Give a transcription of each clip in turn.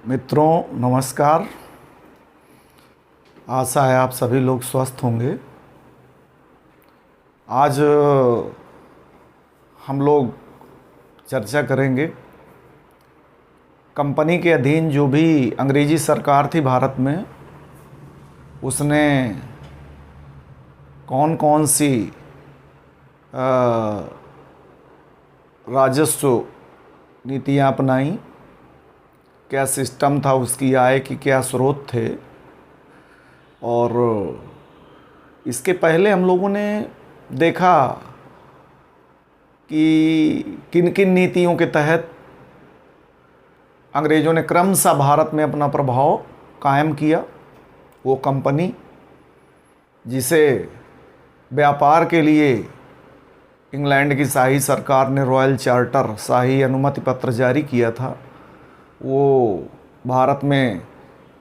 मित्रों नमस्कार। आशा है आप सभी लोग स्वस्थ होंगे। आज हम लोग चर्चा करेंगे कंपनी के अधीन जो भी अंग्रेजी सरकार थी भारत में, उसने कौन कौन सी राजस्व नीतियाँ अपनाई, क्या सिस्टम था उसकी, आय की क्या स्रोत थे। और इसके पहले हम लोगों ने देखा कि किन किन नीतियों के तहत अंग्रेज़ों ने क्रमशः भारत में अपना प्रभाव कायम किया। वो कंपनी जिसे व्यापार के लिए इंग्लैंड की शाही सरकार ने रॉयल चार्टर शाही अनुमति पत्र जारी किया था, वो भारत में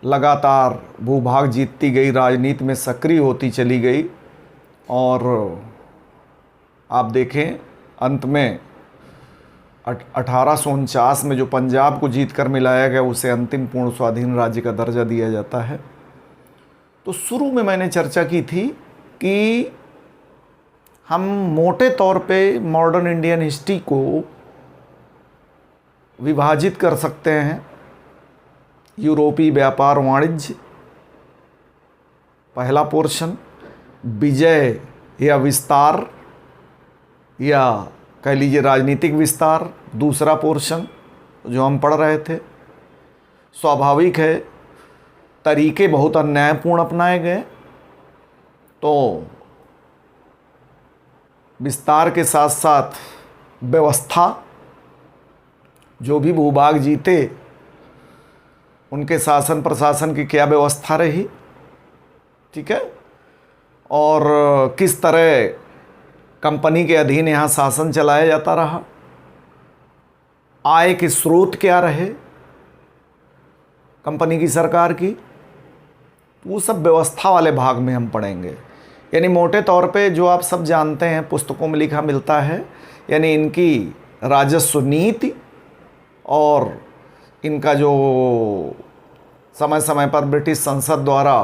लगातार भूभाग जीतती गई, राजनीति में सक्रिय होती चली गई। और आप देखें अंत में 1849 में जो पंजाब को जीतकर मिलाया गया, उसे अंतिम पूर्ण स्वाधीन राज्य का दर्जा दिया जाता है। तो शुरू में मैंने चर्चा की थी कि हम मोटे तौर पे मॉडर्न इंडियन हिस्ट्री को विभाजित कर सकते हैं। यूरोपीय व्यापार वाणिज्य पहला पोर्शन, विजय या विस्तार या कह लीजिए राजनीतिक विस्तार दूसरा पोर्शन जो हम पढ़ रहे थे। स्वाभाविक है तरीके बहुत अन्यायपूर्ण अपनाए गए, तो विस्तार के साथ साथ व्यवस्था, जो भी भूभाग जीते उनके शासन प्रशासन की क्या व्यवस्था रही, ठीक है, और किस तरह कंपनी के अधीन यहाँ शासन चलाया जाता रहा, आय के स्रोत क्या रहे कंपनी की सरकार की, वो सब व्यवस्था वाले भाग में हम पढ़ेंगे। यानी मोटे तौर पे जो आप सब जानते हैं पुस्तकों में लिखा मिलता है, यानी इनकी राजस्व नीति और इनका जो समय समय पर ब्रिटिश संसद द्वारा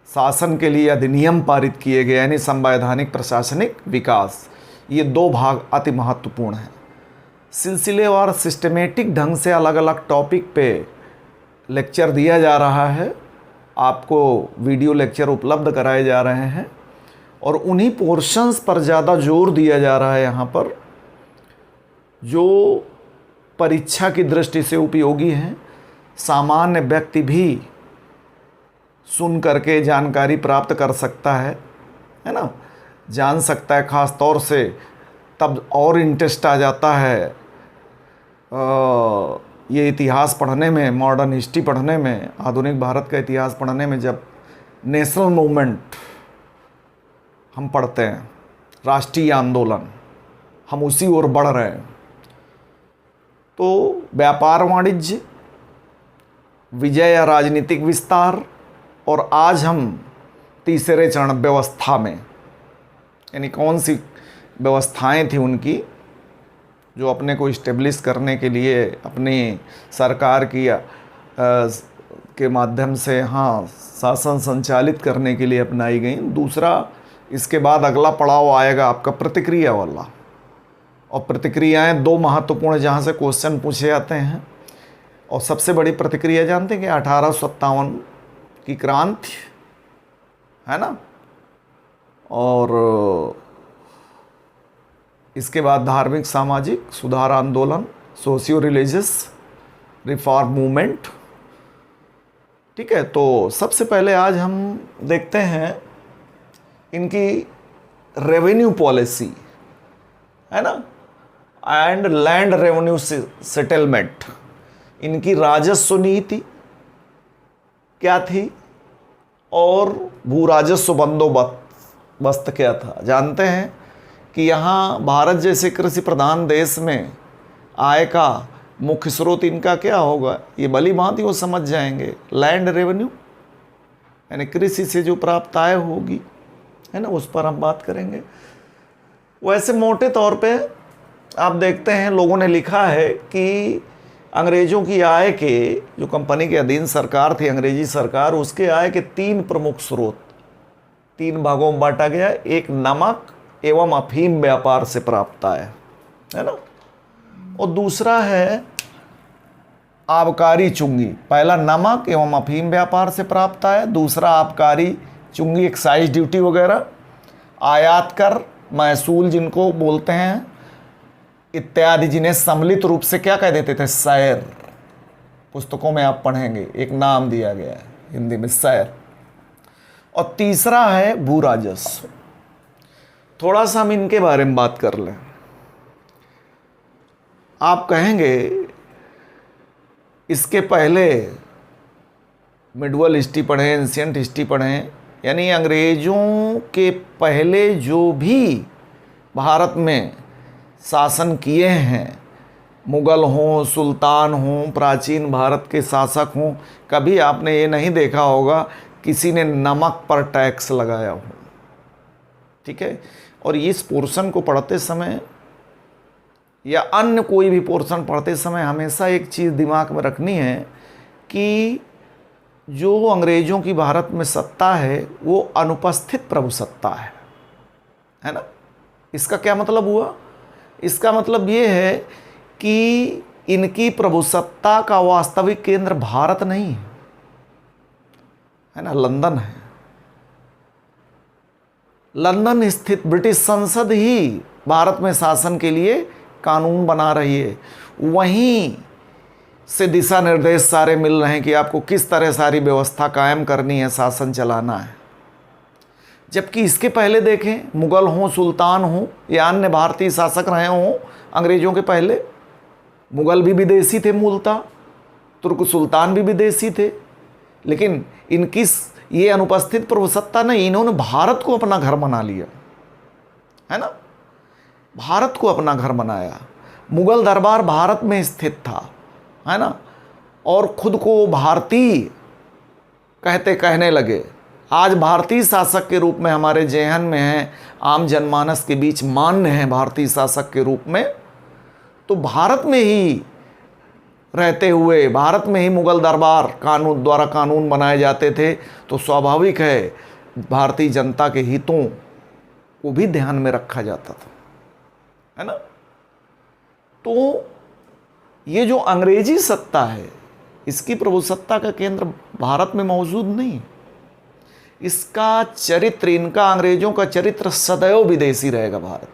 शासन के लिए अधिनियम पारित किए गए, यानी संवैधानिक प्रशासनिक विकास, ये दो भाग अति महत्वपूर्ण हैं। सिलसिलेवार सिस्टमेटिक ढंग से अलग अलग टॉपिक पे लेक्चर दिया जा रहा है, आपको वीडियो लेक्चर उपलब्ध कराए जा रहे हैं और उन्हीं पोर्शंस पर ज़्यादा जोर दिया जा रहा है यहाँ पर जो परीक्षा की दृष्टि से उपयोगी हैं। सामान्य व्यक्ति भी सुन करके जानकारी प्राप्त कर सकता है ना, जान सकता है। ख़ास तौर से तब और इंटरेस्ट आ जाता है ये इतिहास पढ़ने में, मॉडर्न हिस्ट्री पढ़ने में, आधुनिक भारत का इतिहास पढ़ने में, जब नेशनल मूवमेंट हम पढ़ते हैं, राष्ट्रीय आंदोलन, हम उसी ओर बढ़ रहे हैं। तो व्यापार वाणिज्य, विजय या राजनीतिक विस्तार, और आज हम तीसरे चरण व्यवस्था में, यानी कौन सी व्यवस्थाएं थी उनकी जो अपने को इस्टेब्लिश करने के लिए अपनी सरकार की के माध्यम से शासन संचालित करने के लिए अपनाई गई। दूसरा, इसके बाद अगला पड़ाव आएगा आपका प्रतिक्रिया वाला, और प्रतिक्रियाएं दो महत्वपूर्ण जहाँ से क्वेश्चन पूछे जाते हैं। और सबसे बड़ी प्रतिक्रिया जानते हैं कि 1857 की क्रांति है ना, और इसके बाद धार्मिक सामाजिक सुधार आंदोलन, सोशियो रिलीजियस रिफॉर्म मूवमेंट, ठीक है। तो सबसे पहले आज हम देखते हैं इनकी रेवेन्यू पॉलिसी, है ना, एंड लैंड रेवेन्यू सेटलमेंट, इनकी राजस्व नीति क्या थी और भू राजस्व बंदोबस्त क्या था। जानते हैं कि यहाँ भारत जैसे कृषि प्रधान देश में आय का मुख्य स्रोत इनका क्या होगा, ये भली भांति वो समझ जाएंगे। लैंड रेवेन्यू यानी कृषि से जो प्राप्त आय होगी, है ना, उस पर हम बात करेंगे। वैसे मोटे तौर पे आप देखते हैं लोगों ने लिखा है कि अंग्रेजों की आय के, जो कंपनी के अधीन सरकार थी अंग्रेजी सरकार, उसके आय के 3 प्रमुख स्रोत 3 भागों में बांटा गया। एक नमक एवं अफीम व्यापार से प्राप्त आय है ना, और दूसरा है आबकारी चुंगी। पहला नमक एवं अफीम व्यापार से प्राप्त आय, दूसरा आबकारी चुंगी, एक्साइज ड्यूटी वगैरह, आयात कर, महसूल जिनको बोलते हैं इत्यादि, जिन्हें सम्मिलित रूप से क्या कह देते थे, सैर। पुस्तकों में आप पढ़ेंगे एक नाम दिया गया है हिंदी में, सैर। और तीसरा है भू राजस्व। थोड़ा सा हम इनके बारे में बात कर लें। आप कहेंगे इसके पहले मिडवल हिस्ट्री पढ़ें, एंशियंट हिस्ट्री पढ़ें, यानी अंग्रेज़ों के पहले जो भी भारत में शासन किए हैं, मुग़ल हों, सुल्तान हों, प्राचीन भारत के शासक हों, कभी आपने ये नहीं देखा होगा किसी ने नमक पर टैक्स लगाया हो। ठीक है, और इस पोर्शन को पढ़ते समय या अन्य कोई भी पोर्शन पढ़ते समय हमेशा एक चीज़ दिमाग में रखनी है कि जो अंग्रेज़ों की भारत में सत्ता है वो अनुपस्थित प्रभुसत्ता है ना। इसका क्या मतलब हुआ? इसका मतलब ये है कि इनकी प्रभुसत्ता का वास्तविक केंद्र भारत नहीं है ना, लंदन है। लंदन स्थित ब्रिटिश संसद ही भारत में शासन के लिए कानून बना रही है, वहीं से दिशा निर्देश सारे मिल रहे हैं कि आपको किस तरह सारी व्यवस्था कायम करनी है, शासन चलाना है। जबकि इसके पहले देखें, मुग़ल हों, सुल्तान हों या अन्य भारतीय शासक रहे हों अंग्रेज़ों के पहले, मुग़ल भी विदेशी थे मूलतः, तुर्क सुल्तान भी विदेशी थे, लेकिन इनकी ये अनुपस्थित प्रभुसत्ता नहीं, इन्होंने भारत को अपना घर बना लिया है ना, भारत को अपना घर बनाया। मुग़ल दरबार भारत में स्थित था है ना, और खुद को भारतीय कहने लगे। आज भारतीय शासक के रूप में हमारे जेहन में हैं, आम जनमानस के बीच मान्य हैं भारतीय शासक के रूप में। तो भारत में ही रहते हुए, भारत में ही मुग़ल दरबार द्वारा कानून बनाए जाते थे, तो स्वाभाविक है भारतीय जनता के हितों को भी ध्यान में रखा जाता था है ना। तो ये जो अंग्रेजी सत्ता है, इसकी प्रभुसत्ता का केंद्र भारत में मौजूद नहीं। इसका चरित्र, इनका अंग्रेजों का चरित्र सदैव विदेशी रहेगा, भारत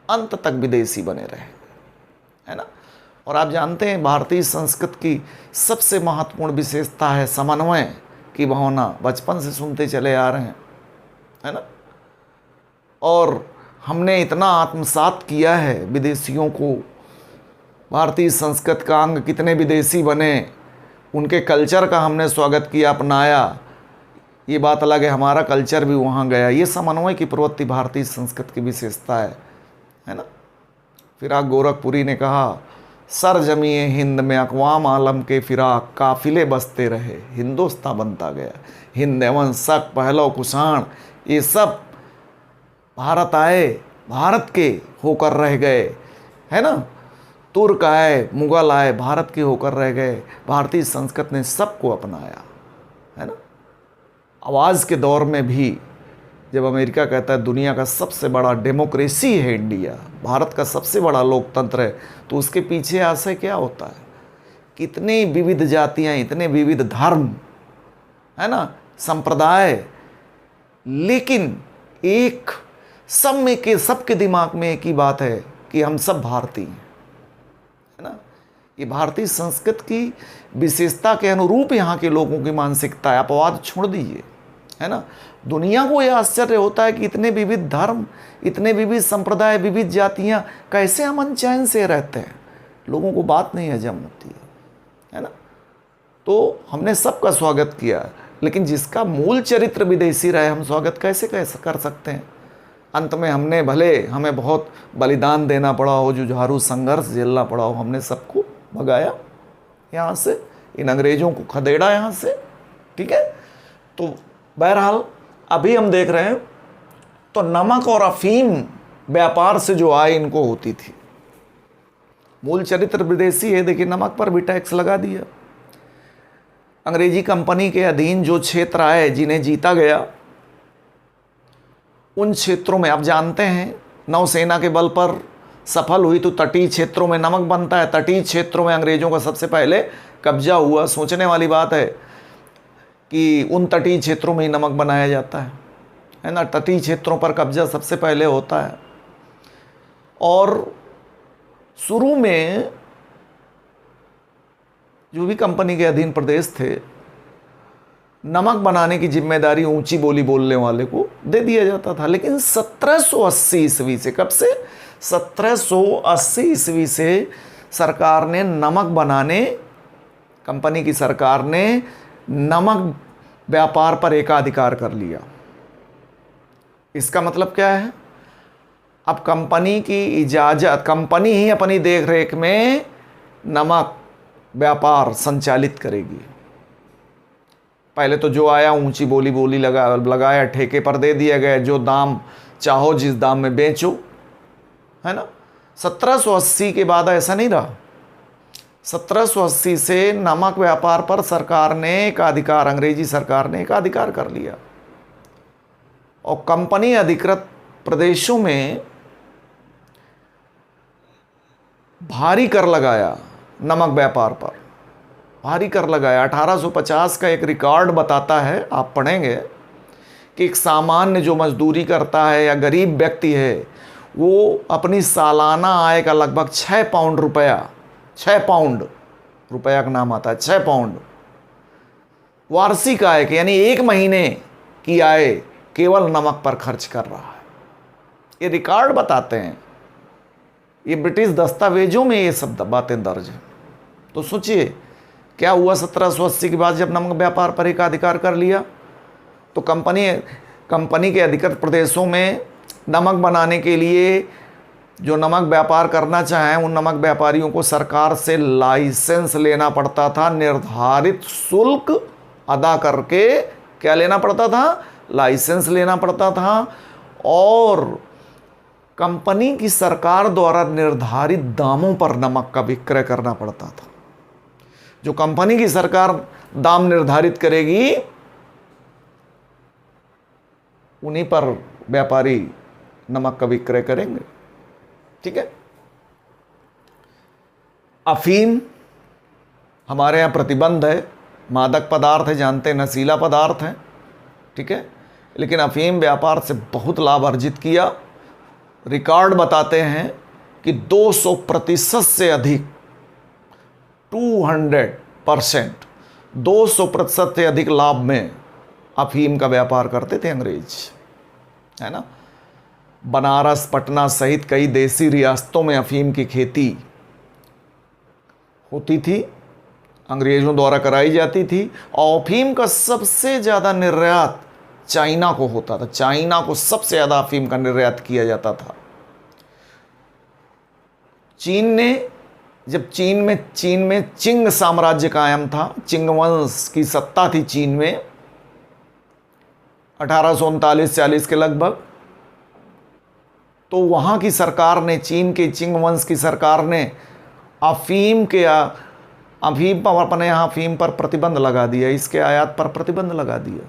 अंत तक विदेशी बने रहेगा है ना। और आप जानते हैं भारतीय संस्कृत की सबसे महत्वपूर्ण विशेषता है समन्वय की भावना, बचपन से सुनते चले आ रहे हैं है ना। और हमने इतना आत्मसात किया है विदेशियों को, भारतीय संस्कृत का अंग कितने विदेशी बने, उनके कल्चर का हमने स्वागत किया, अपनाया। ये बात अलग है, हमारा कल्चर भी वहाँ गया। ये समन्वय की प्रवृत्ति भारतीय संस्कृत की विशेषता है ना। फिराक गोरखपुरी ने कहा, सर जमीए हिंद में अक़वाम आलम के फिराक, काफिले बसते रहे हिंदोस्तां बनता गया। हिंद एवं शक, पहलव, कुषाण, ये सब भारत आए, भारत के होकर रह गए है ना। तुर्क आए, मुग़ल आए, भारत के होकर रह गए। भारतीय संस्कृत ने सबको अपनाया है ना। आवाज़ के दौर में भी जब अमेरिका कहता है दुनिया का सबसे बड़ा डेमोक्रेसी है इंडिया, भारत का सबसे बड़ा लोकतंत्र है, तो उसके पीछे आशय क्या होता है? कितनी विविध जातियाँ, इतने विविध धर्म है ना, संप्रदाय, लेकिन एक सब में के सबके दिमाग में एक ही बात है कि हम सब भारतीय है ना। ये भारतीय संस्कृत की विशेषता के अनुरूप यहाँ के लोगों की मानसिकता है। अपवाद छोड़ दीजिए है ना। दुनिया को यह आश्चर्य होता है कि इतने विविध धर्म, इतने विविध संप्रदाय, विविध जातियाँ कैसे अमन चैन से रहते हैं, लोगों को बात नहीं हजम होती है ना। तो हमने सबका स्वागत किया, लेकिन जिसका मूल चरित्र विदेशी रहे हम स्वागत कैसे कर सकते हैं? अंत में हमने, भले हमें बहुत बलिदान देना पड़ा हो, जुझारू संघर्ष झेलना पड़ा हो, हमने सबको भगाया यहाँ से, इन अंग्रेज़ों को खदेड़ा यहाँ से। ठीक है, तो बहरहाल अभी हम देख रहे हैं तो नमक और अफीम व्यापार से जो आय इनको होती थी, मूल चरित्र विदेशी है, देखिए नमक पर भी टैक्स लगा दिया। अंग्रेजी कंपनी के अधीन जो क्षेत्र आए जिन्हें जीता गया, उन क्षेत्रों में आप जानते हैं नौसेना के बल पर सफल हुई तो तटीय क्षेत्रों में नमक बनता है। तटीय क्षेत्रों में अंग्रेजों का सबसे पहले कब्जा हुआ। सोचने वाली बात है कि उन तटीय क्षेत्रों में ही नमक बनाया जाता है ना। तटीय क्षेत्रों पर कब्जा सबसे पहले होता है। और शुरू में जो भी कंपनी के अधीन प्रदेश थे, नमक बनाने की जिम्मेदारी ऊंची बोली बोलने वाले को दे दिया जाता था। लेकिन 1780 ईस्वी से, कब से? 1780 ईस्वी से सरकार ने नमक बनाने, कंपनी की सरकार ने नमक व्यापार पर एकाधिकार कर लिया। इसका मतलब क्या है? अब कंपनी की इजाज़त, कंपनी ही अपनी देखरेख में नमक व्यापार संचालित करेगी। पहले तो जो आया ऊंची बोली लगाया, ठेके पर दे दिया गया, जो दाम चाहो जिस दाम में बेचो, है ना। 1780 के बाद ऐसा नहीं रहा। 1780 से नमक व्यापार पर सरकार ने एकाधिकार, अंग्रेजी सरकार ने एकाधिकार कर लिया और कंपनी अधिकृत प्रदेशों में भारी कर लगाया। नमक व्यापार पर भारी कर लगाया। 1850 का एक रिकॉर्ड बताता है, आप पढ़ेंगे, कि एक सामान्य जो मजदूरी करता है या गरीब व्यक्ति है, वो अपनी सालाना आय का लगभग 6 पाउंड रुपया, 6 पाउंड रुपया का नाम आता है, 6 पाउंड वार्षिक आय के, यानी एक महीने की आय केवल नमक पर खर्च कर रहा है। ये रिकॉर्ड बताते हैं, ये ब्रिटिश दस्तावेजों में ये सब बातें दर्ज हैं। तो सोचिए क्या हुआ 1780 के बाद जब नमक व्यापार पर एकाधिकार कर लिया, तो कंपनी के अधिकृत प्रदेशों में नमक बनाने के लिए जो नमक व्यापार करना चाहें, उन नमक व्यापारियों को सरकार से लाइसेंस लेना पड़ता था। निर्धारित शुल्क अदा करके क्या लेना पड़ता था? लाइसेंस लेना पड़ता था। और कंपनी की सरकार द्वारा निर्धारित दामों पर नमक का विक्रय करना पड़ता था। जो कंपनी की सरकार दाम निर्धारित करेगी, उन्हीं पर व्यापारी नमक का विक्रय करेंगे। ठीक है। अफीम हमारे यहाँ प्रतिबंध है, मादक पदार्थ है, जानते हैं, नशीला पदार्थ है। ठीक है। लेकिन अफीम व्यापार से बहुत लाभ अर्जित किया। रिकॉर्ड बताते हैं कि 200% से अधिक, 200%, 200% से अधिक लाभ में अफीम का व्यापार करते थे अंग्रेज, है ना। बनारस, पटना सहित कई देसी रियासतों में अफीम की खेती होती थी, अंग्रेजों द्वारा कराई जाती थी। और अफीम का सबसे ज़्यादा निर्यात चाइना को होता था। चाइना को सबसे ज़्यादा अफीम का निर्यात किया जाता था। जब चीन में चिंग साम्राज्य कायम था, चिंग वंश की सत्ता थी चीन में 1839-40 के लगभग, तो वहाँ की सरकार ने, चीन के चिंग वंश की सरकार ने अफीम पर, अपने यहाँ अफीम पर प्रतिबंध लगा दिया, इसके आयात पर प्रतिबंध लगा दिया।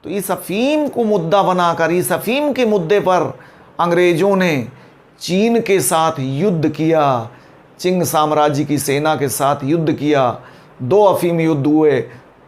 तो इस अफीम को मुद्दा बनाकर, इस अफीम के मुद्दे पर अंग्रेजों ने चीन के साथ युद्ध किया, चिंग साम्राज्य की सेना के साथ युद्ध किया। 2 अफीम युद्ध हुए।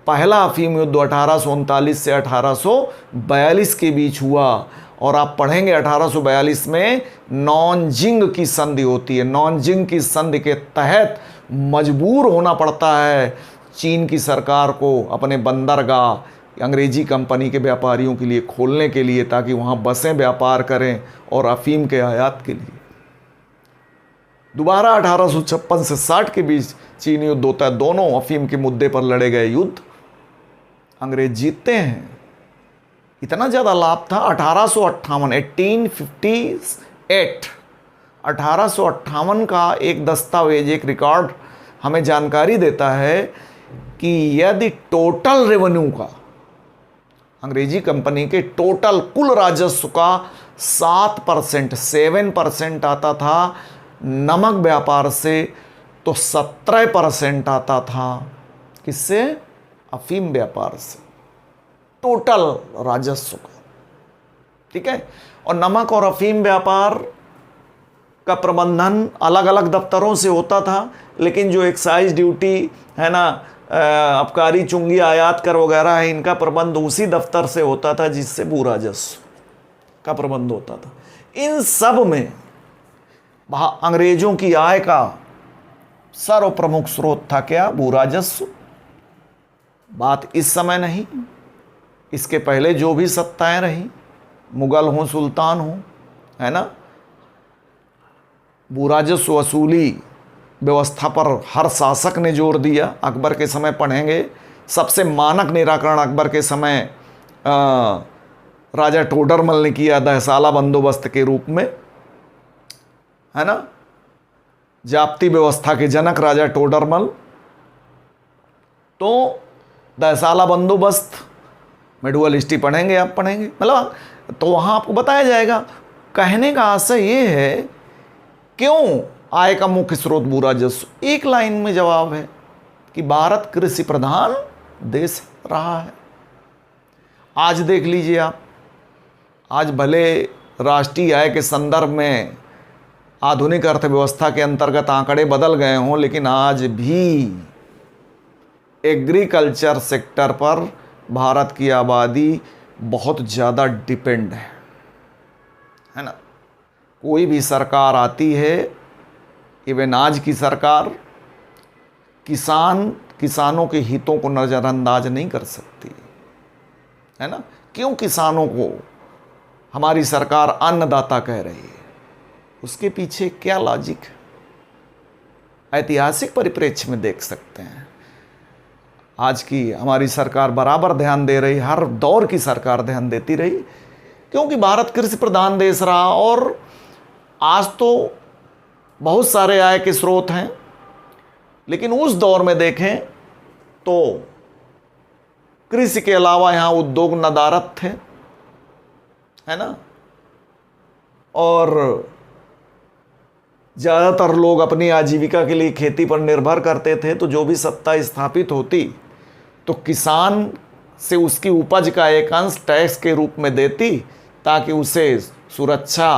पहला अफीम युद्ध 1839 से 1842 के बीच हुआ। और आप पढ़ेंगे 1842 में नॉनजिंग की संधि होती है। नॉनजिंग की संधि के तहत मजबूर होना पड़ता है चीन की सरकार को अपने बंदरगाह अंग्रेजी कंपनी के व्यापारियों के लिए खोलने के लिए, ताकि वहाँ बसें व्यापार करें और अफीम के आयात के लिए। दोबारा 1856 से 60 के बीच चीन युद्ध होता है। दोनों अफीम के मुद्दे पर लड़े गए युद्ध अंग्रेज जीतते हैं। इतना ज़्यादा लाभ था। 1858 का एक दस्तावेज, एक रिकॉर्ड हमें जानकारी देता है कि यदि टोटल रेवेन्यू का, अंग्रेजी कंपनी के टोटल कुल राजस्व का 7% आता था नमक व्यापार से तो 17% आता था। किससे? अफीम व्यापार से, टोटल राजस्व का। ठीक है। और नमक और अफीम व्यापार का प्रबंधन अलग अलग दफ्तरों से होता था, लेकिन जो एक्साइज ड्यूटी है ना, आबकारी चुंगी आयात कर वगैरह है, इनका प्रबंध उसी दफ्तर से होता था जिससे भू राजस्व का प्रबंध होता था। इन सब में अंग्रेजों की आय का सर्व प्रमुख स्रोत था क्या? भू राजस्व। बात इस समय नहीं, इसके पहले जो भी सत्ताएं रही, मुगल हों सुल्तान हों, है ना, भू राजस्व वसूली व्यवस्था पर हर शासक ने जोर दिया। अकबर के समय पढ़ेंगे, सबसे मानक निराकरण अकबर के समय राजा टोडरमल ने किया, दहसाला बंदोबस्त के रूप में, है ना। जाप्ती व्यवस्था के जनक राजा टोडरमल। तो दहसाला बंदोबस्त में डुअल हिस्ट्री पढ़ेंगे, आप पढ़ेंगे, मतलब तो वहाँ आपको बताया जाएगा। कहने का आशय ये है, क्यों आय का मुख्य स्रोत भू राजस्व? एक लाइन में जवाब है कि भारत कृषि प्रधान देश रहा है। आज देख लीजिए आप, आज भले राष्ट्रीय आय के संदर्भ में आधुनिक अर्थव्यवस्था के अंतर्गत आंकड़े बदल गए हों, लेकिन आज भी एग्रीकल्चर सेक्टर पर भारत की आबादी बहुत ज़्यादा डिपेंड है ना। कोई भी सरकार आती है, इवन आज की सरकार, किसानों के हितों को नज़रअंदाज नहीं कर सकती, है ना। क्यों किसानों को हमारी सरकार अन्नदाता कह रही है? उसके पीछे क्या लॉजिक है? ऐतिहासिक परिप्रेक्ष्य में देख सकते हैं। आज की हमारी सरकार बराबर ध्यान दे रही, हर दौर की सरकार ध्यान देती रही, क्योंकि भारत कृषि प्रधान देश रहा। और आज तो बहुत सारे आय के स्रोत हैं, लेकिन उस दौर में देखें तो कृषि के अलावा यहाँ उद्योग नदारत थे, है ना। और ज़्यादातर लोग अपनी आजीविका के लिए खेती पर निर्भर करते थे। तो जो भी सत्ता स्थापित होती तो किसान से उसकी उपज का एक अंश टैक्स के रूप में देती, ताकि उसे सुरक्षा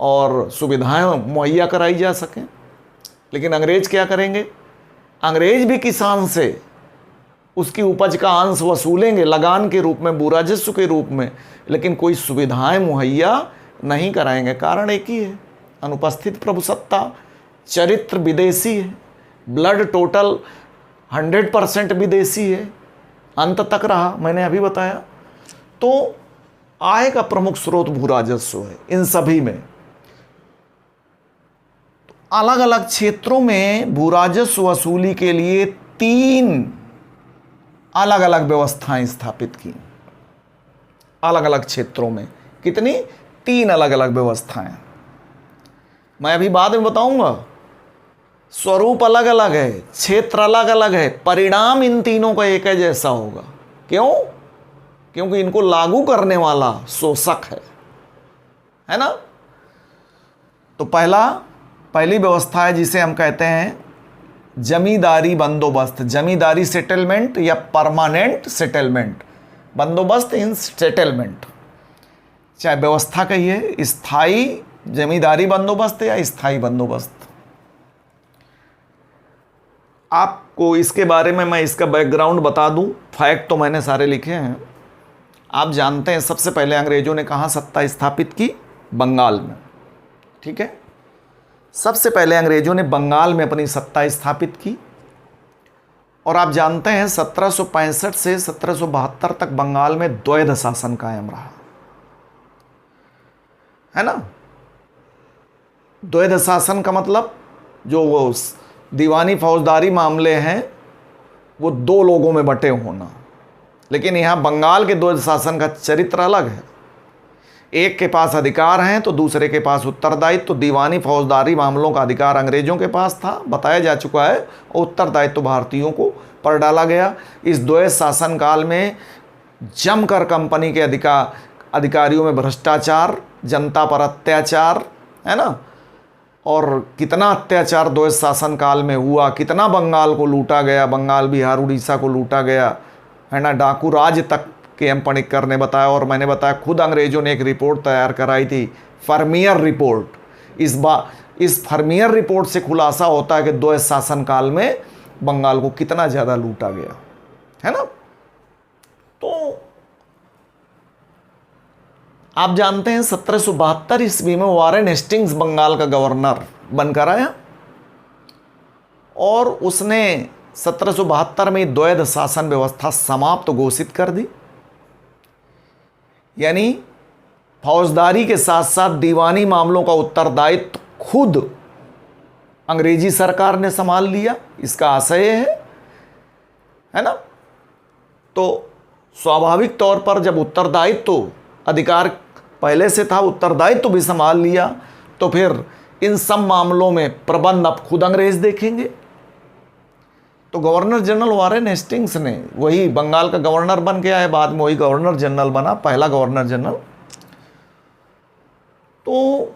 और सुविधाएं मुहैया कराई जा सकें। लेकिन अंग्रेज क्या करेंगे? अंग्रेज भी किसान से उसकी उपज का अंश वसूलेंगे लगान के रूप में, भू राजस्व के रूप में, लेकिन कोई सुविधाएं मुहैया नहीं कराएंगे। कारण एक ही है, अनुपस्थित प्रभुसत्ता, चरित्र विदेशी है, ब्लड टोटल 100% विदेशी है, अंत तक रहा, मैंने अभी बताया। तो आय का प्रमुख स्रोत भू राजस्व है। इन सभी में अलग अलग क्षेत्रों में भू राजस्व वसूली के लिए 3 अलग अलग व्यवस्थाएं स्थापित की। अलग अलग क्षेत्रों में कितनी? 3 अलग अलग व्यवस्थाएं। मैं अभी बाद में बताऊंगा। स्वरूप अलग अलग है, क्षेत्र अलग अलग है, परिणाम इन तीनों का एक है जैसा होगा। क्यों? क्योंकि इनको लागू करने वाला शोषक है ना। तो पहली व्यवस्था है जिसे हम कहते हैं जमींदारी बंदोबस्त, जमींदारी सेटलमेंट या परमानेंट सेटलमेंट। बंदोबस्त इन सेटलमेंट, चाहे व्यवस्था कहिए, स्थायी जमींदारी बंदोबस्त या स्थायी बंदोबस्त। आपको इसके बारे में मैं इसका बैकग्राउंड बता दूं। फैक्ट तो मैंने सारे लिखे हैं। आप जानते हैं सबसे पहले अंग्रेजों ने कहाँ सत्ता स्थापित की? बंगाल में। ठीक है, सबसे पहले अंग्रेजों ने बंगाल में अपनी सत्ता स्थापित की। और आप जानते हैं 1765 से 1772 तक बंगाल में द्वैध शासन कायम रहा, है ना। द्वैध शासन का मतलब जो वो दीवानी फौजदारी मामले हैं वो 2 लोगों में बटे होना। लेकिन यहाँ बंगाल के द्वैध शासन का चरित्र अलग है। एक के पास अधिकार हैं तो दूसरे के पास उत्तरदायित्व। तो दीवानी फौजदारी मामलों का अधिकार अंग्रेजों के पास था, बताया जा चुका है, और उत्तरदायित्व तो भारतीयों को पर डाला गया। इस द्वैध शासन काल में जमकर कंपनी के अधिकारियों में भ्रष्टाचार, जनता पर अत्याचार, है ना, और कितना अत्याचार द्वैत शासन काल में हुआ, कितना बंगाल को लूटा गया, बंगाल, बिहार, उड़ीसा को लूटा गया, है ना। डाकू राज तक के एम पणिक्कर ने बताया, और मैंने बताया खुद अंग्रेजों ने एक रिपोर्ट तैयार कराई थी, फर्मियर रिपोर्ट। इस फर्मियर रिपोर्ट से खुलासा होता है कि द्वैत शासन काल में बंगाल को कितना ज़्यादा लूटा गया, है ना। तो आप जानते हैं 1772 ईस्वी में वारेन हेस्टिंग्स बंगाल का गवर्नर बनकर आया, और उसने 1772 में द्वैध शासन व्यवस्था समाप्त घोषित कर दी। यानी फौजदारी के साथ साथ दीवानी मामलों का उत्तरदायित्व खुद अंग्रेजी सरकार ने संभाल लिया, इसका आशय है ना। तो स्वाभाविक तौर पर जब उत्तरदायित्व, अधिकार पहले से था, उत्तरदायित्व भी संभाल लिया, तो फिर इन सब मामलों में प्रबंध अब खुद अंग्रेज देखेंगे। तो गवर्नर जनरल वारेन हेस्टिंग्स ने, वही बंगाल का गवर्नर बन के आए, बाद में वही गवर्नर जनरल बना, पहला गवर्नर जनरल। तो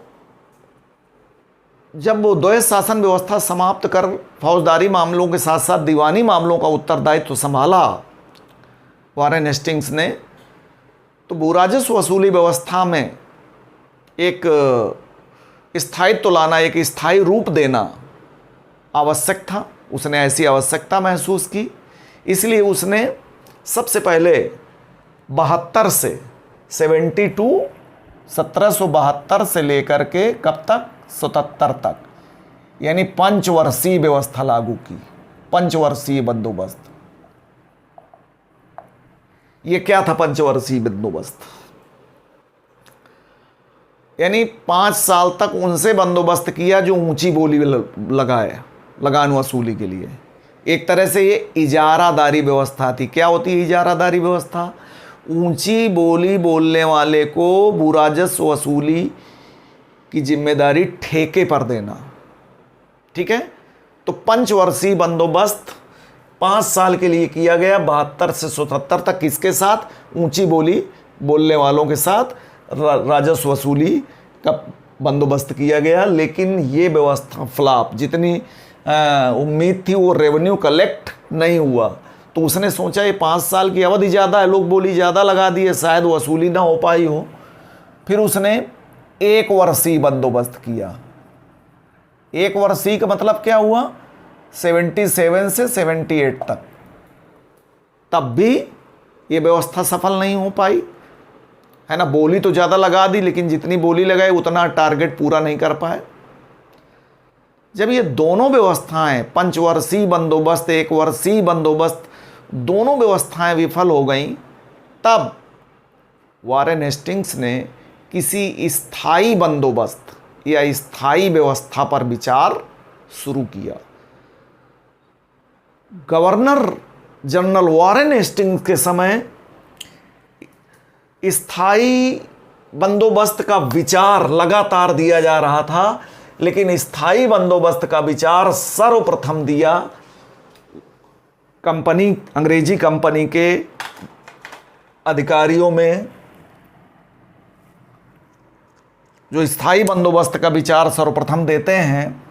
जब वो द्वैध शासन व्यवस्था समाप्त कर फौजदारी मामलों के साथ साथ दीवानी मामलों का उत्तरदायित्व संभाला वारेन हेस्टिंग्स ने, तो भूराजस्व वसूली व्यवस्था में एक स्थायित्व लाना, एक स्थायी रूप देना आवश्यक था। उसने ऐसी आवश्यकता महसूस की, इसलिए उसने सबसे पहले 72 से 1772 से लेकर के कब तक, 77 तक, यानी पंचवर्षीय व्यवस्था लागू की, पंचवर्षीय बंदोबस्त। ये क्या था पंचवर्षीय बंदोबस्त? यानी 5 साल तक उनसे बंदोबस्त किया जो ऊंची बोली लगाए, लगान वसूली के लिए। एक तरह से ये इजारादारी व्यवस्था थी। क्या होती है इजारादारी व्यवस्था? ऊंची बोली बोलने वाले को भूराजस्व वसूली की जिम्मेदारी ठेके पर देना, ठीक है। तो पंचवर्षीय बंदोबस्त 5 साल के लिए किया गया, 72 से 77 तक। किसके साथ? ऊंची बोली बोलने वालों के साथ राजस्व वसूली का बंदोबस्त किया गया। लेकिन ये व्यवस्था फ्लॉप, जितनी उम्मीद थी वो रेवेन्यू कलेक्ट नहीं हुआ। तो उसने सोचा ये 5 साल की अवधि ज़्यादा है, लोग बोली ज़्यादा लगा दिए, शायद वसूली ना हो पाई हो। फिर उसने 1 वर्षीय बंदोबस्त किया। 1 वर्षीय का मतलब क्या हुआ? 77 से 78 तक। तब भी ये व्यवस्था सफल नहीं हो पाई, है ना। बोली तो ज़्यादा लगा दी, लेकिन जितनी बोली लगाई उतना टारगेट पूरा नहीं कर पाए। जब ये दोनों व्यवस्थाएं, पंचवर्षीय बंदोबस्त, 1 वर्षीय बंदोबस्त, दोनों व्यवस्थाएं विफल हो गईं, तब वारेन हेस्टिंग्स ने किसी स्थायी बंदोबस्त या स्थायी व्यवस्था पर विचार शुरू किया। गवर्नर जनरल वारेन हेस्टिंग्स के समय स्थायी बंदोबस्त का विचार लगातार दिया जा रहा था, लेकिन स्थायी बंदोबस्त का विचार सर्वप्रथम दिया कंपनी, अंग्रेजी कंपनी के अधिकारियों में। जो स्थायी बंदोबस्त का विचार सर्वप्रथम देते हैं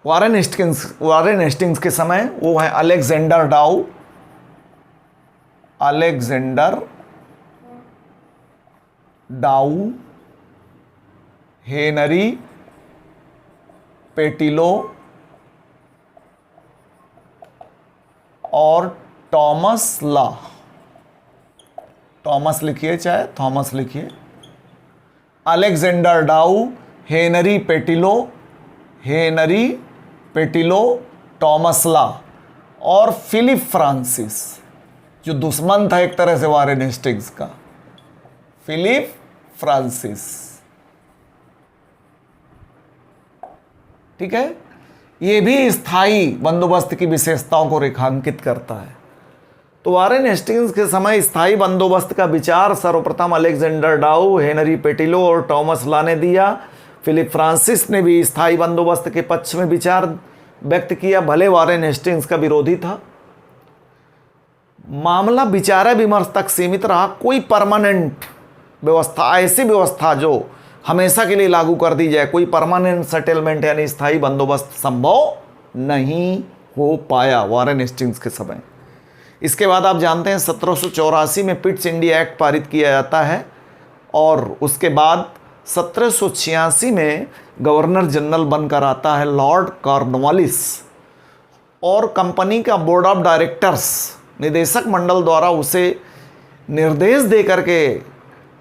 वारेन हेस्टिंग्स के समय, वो है अलेक्जेंडर डाउ, हेनरी पेटिलो और टॉमस लॉ। टॉमस लिखिए चाहे थॉमस लिखिए। अलेक्जेंडर डाउ, हेनरी पेटिलो, टॉमस लॉ और फिलिप फ्रांसिस, जो दुश्मन था एक तरह से वारेन हेस्टिंग्स का, फिलिप फ्रांसिस, ठीक है। ये भी स्थायी बंदोबस्त की विशेषताओं को रेखांकित करता है। तो वारेन हेस्टिंग्स के समय स्थायी बंदोबस्त का विचार सर्वप्रथम अलेक्जेंडर डाउ, हेनरी पेटिलो और टॉमस लॉ ने दिया। फिलिप फ्रांसिस ने भी स्थायी बंदोबस्त के पक्ष में विचार व्यक्त किया, भले वारेन हेस्टिंग्स का विरोधी था। मामला विचार विमर्श तक सीमित रहा। कोई परमानेंट व्यवस्था, ऐसी व्यवस्था जो हमेशा के लिए लागू कर दी जाए, कोई परमानेंट सेटलमेंट यानी स्थायी बंदोबस्त संभव नहीं हो पाया वारेन हेस्टिंग्स के समय। इसके बाद आप जानते हैं 1784 में पिट्स इंडिया एक्ट पारित किया जाता है और उसके बाद 1786 में गवर्नर जनरल बनकर आता है लॉर्ड कॉर्नवालिस और कंपनी का बोर्ड ऑफ डायरेक्टर्स निदेशक मंडल द्वारा उसे निर्देश दे करके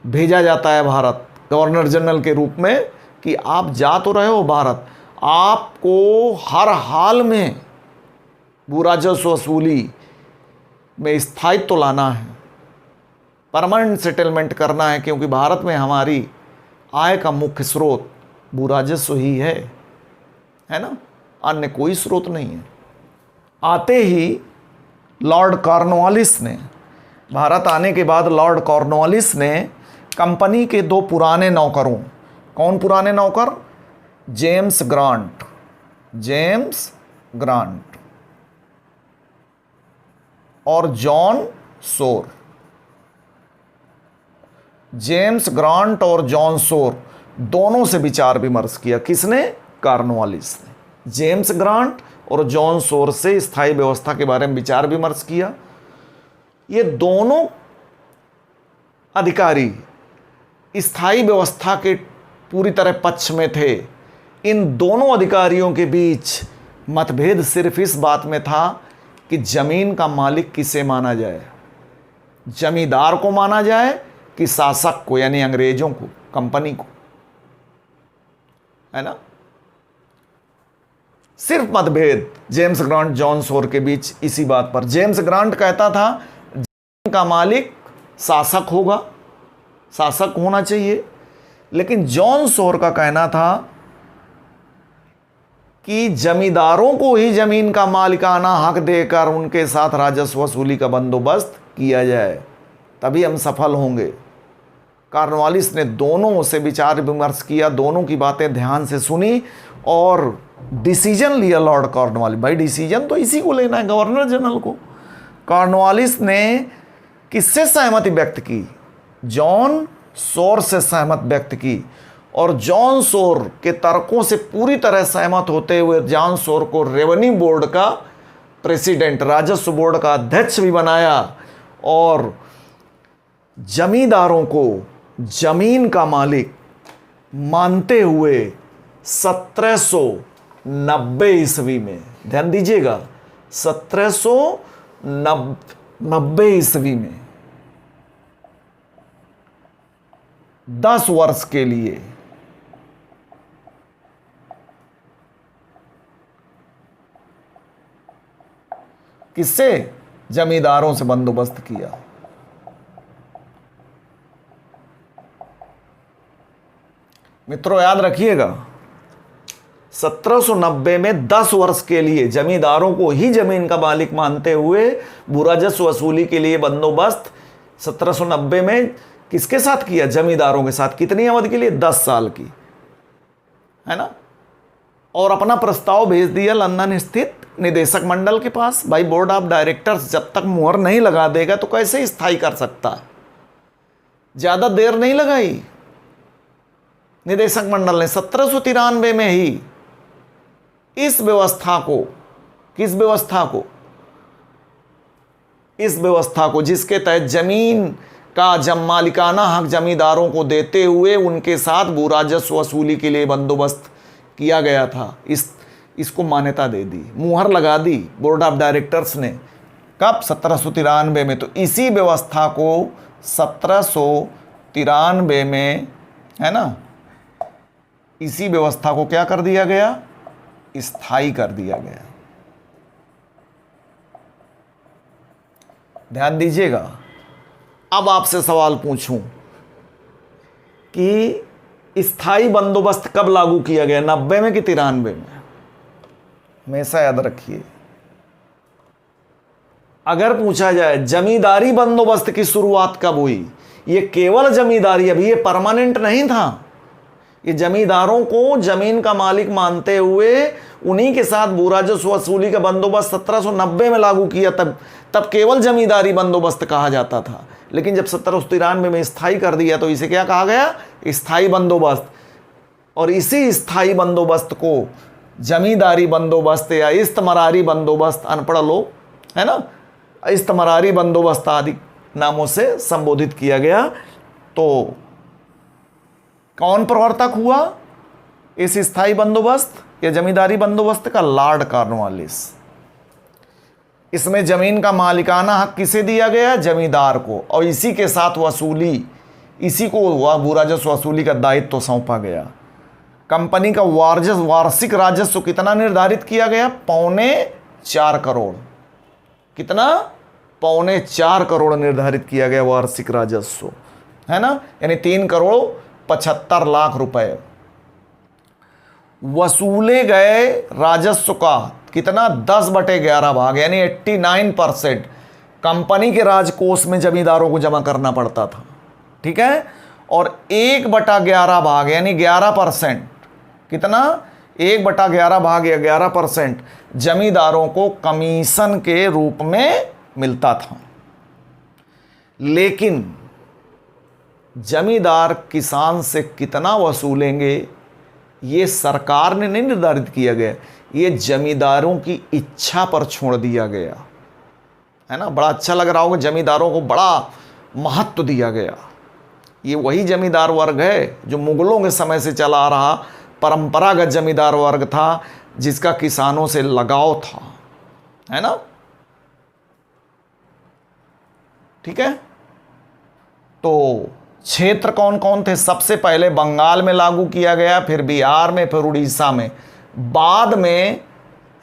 भेजा जाता है भारत गवर्नर जनरल के रूप में कि आप जा तो रहे हो भारत, आपको हर हाल में भू राजस्व वसूली में स्थायित्व लाना है, परमानेंट सेटलमेंट करना है, क्योंकि भारत में हमारी आय का मुख्य स्रोत भू राजस्व ही है ना, अन्य कोई स्रोत नहीं है। आते ही लॉर्ड कॉर्नवालिस ने, भारत आने के बाद लॉर्ड कॉर्नवालिस ने कंपनी के दो पुराने नौकरों, कौन पुराने नौकर? जेम्स ग्रांट और जॉन सोर। जेम्स ग्रांट और जॉन सोर दोनों से विचार विमर्श किया। किसने? कॉर्नवालिस ने। जेम्स ग्रांट और जॉन सोर से स्थायी व्यवस्था के बारे में विचार विमर्श किया। ये दोनों अधिकारी स्थायी व्यवस्था के पूरी तरह पक्ष में थे। इन दोनों अधिकारियों के बीच मतभेद सिर्फ इस बात में था कि जमीन का मालिक किसे माना जाए, जमींदार को माना जाए कि शासक को यानी अंग्रेजों को, कंपनी को, है ना। सिर्फ मतभेद जेम्स ग्रांट जॉन सोर के बीच इसी बात पर। जेम्स ग्रांट कहता था जमीन का मालिक शासक होगा, शासक होना चाहिए, लेकिन जॉन सोर का कहना था कि जमींदारों को ही जमीन का मालिकाना हक देकर उनके साथ राजस्व वसूली का बंदोबस्त किया जाए, तभी हम सफल होंगे। कॉर्नवालिस ने दोनों से विचार विमर्श किया, दोनों की बातें ध्यान से सुनी और डिसीजन लिया लॉर्ड कॉर्नवालिस। भाई डिसीजन तो इसी को लेना है, गवर्नर जनरल को। कॉर्नवालिस ने किससे सहमति व्यक्त की? जॉन सोर से सहमत व्यक्त की और जॉन सोर के तर्कों से पूरी तरह सहमत होते हुए जॉन सोर को रेवेन्यू बोर्ड का प्रेसिडेंट, राजस्व बोर्ड का अध्यक्ष भी बनाया और जमींदारों को जमीन का मालिक मानते हुए 1790 ईस्वी में, ध्यान दीजिएगा 1790 ईस्वी में 10 वर्ष के लिए किससे? जमींदारों से बंदोबस्त किया। मित्रों याद रखिएगा 1790 में 10 वर्ष के लिए जमींदारों को ही जमीन का मालिक मानते हुए भू राजस्व वसूली के लिए बंदोबस्त 1790 में किसके साथ किया? जमींदारों के साथ। कितनी अवधि के लिए? 10 साल की, है ना। और अपना प्रस्ताव भेज दिया लंदन स्थित निदेशक मंडल के पास। भाई बोर्ड ऑफ डायरेक्टर्स जब तक मुहर नहीं लगा देगा तो कैसे स्थायी कर सकता है? ज्यादा देर नहीं लगाई निदेशक मंडल ने 1793 में ही इस व्यवस्था को, किस व्यवस्था को? इस व्यवस्था को जिसके तहत जमीन का मालिकाना हक जमींदारों को देते हुए उनके साथ भू राजस्व वसूली के लिए बंदोबस्त किया गया था, इसको मान्यता दे दी, मुहर लगा दी बोर्ड ऑफ डायरेक्टर्स ने। कब? 1793 में। तो इसी व्यवस्था को 1793 में, है ना, इसी व्यवस्था को क्या कर दिया गया? स्थायी कर दिया गया। ध्यान दीजिएगा। अब आपसे सवाल पूछूं कि स्थायी बंदोबस्त कब लागू किया गया, 90 में कि 93 में? हमेशा याद रखिए, अगर पूछा जाए जमींदारी बंदोबस्त की शुरुआत कब हुई, ये केवल जमींदारी, अभी ये परमानेंट नहीं था। ये जमींदारों को जमीन का मालिक मानते हुए उन्हीं के साथ भू राजस्व वसूली का बंदोबस्त 1790 में लागू किया, तब केवल जमींदारी बंदोबस्त कहा जाता था। लेकिन जब 1793 में स्थायी कर दिया तो इसे क्या कहा गया? स्थायी बंदोबस्त। और इसी स्थायी बंदोबस्त को जमींदारी बंदोबस्त या इस्तमरारी बंदोबस्त, अनपढ़ लोग है ना, इस्तमरारी बंदोबस्त आदि नामों से संबोधित किया गया। तो कौन प्रवर्तक हुआ इस स्थायी बंदोबस्त या जमींदारी बंदोबस्त का? Lord Cornwallis. इसमें जमीन का मालिकाना हक किसे दिया गया? जमींदार को। और इसी के साथ वसूली, इसी को भू राजस्व वसूली का दायित्व तो सौंपा गया। कंपनी का वार्षिक राजस्व कितना निर्धारित किया गया? 4.25 करोड़। कितना? 4.25 करोड़ निर्धारित किया गया वार्षिक राजस्व, है ना, यानी 3,75,00,000 रुपए। वसूले गए राजस्व का कितना? 10/11 भाग, यानी 89% कंपनी के राजकोष में जमींदारों को जमा करना पड़ता था। ठीक है। और 1/11 भाग यानी 11%, कितना? 1/11 भाग या 11% जमींदारों को कमीशन के रूप में मिलता था। लेकिन जमींदार किसान से कितना वसूलेंगे ये सरकार ने नहीं निर्धारित किया गया, ये जमींदारों की इच्छा पर छोड़ दिया गया, है ना। बड़ा अच्छा लग रहा होगा, जमींदारों को बड़ा महत्व दिया गया। ये वही जमींदार वर्ग है जो मुगलों के समय से चला आ रहा परंपरागत जमींदार वर्ग था, जिसका किसानों से लगाव था, है ना। ठीक है। तो क्षेत्र कौन कौन थे? सबसे पहले बंगाल में लागू किया गया, फिर बिहार में, फिर उड़ीसा में, बाद में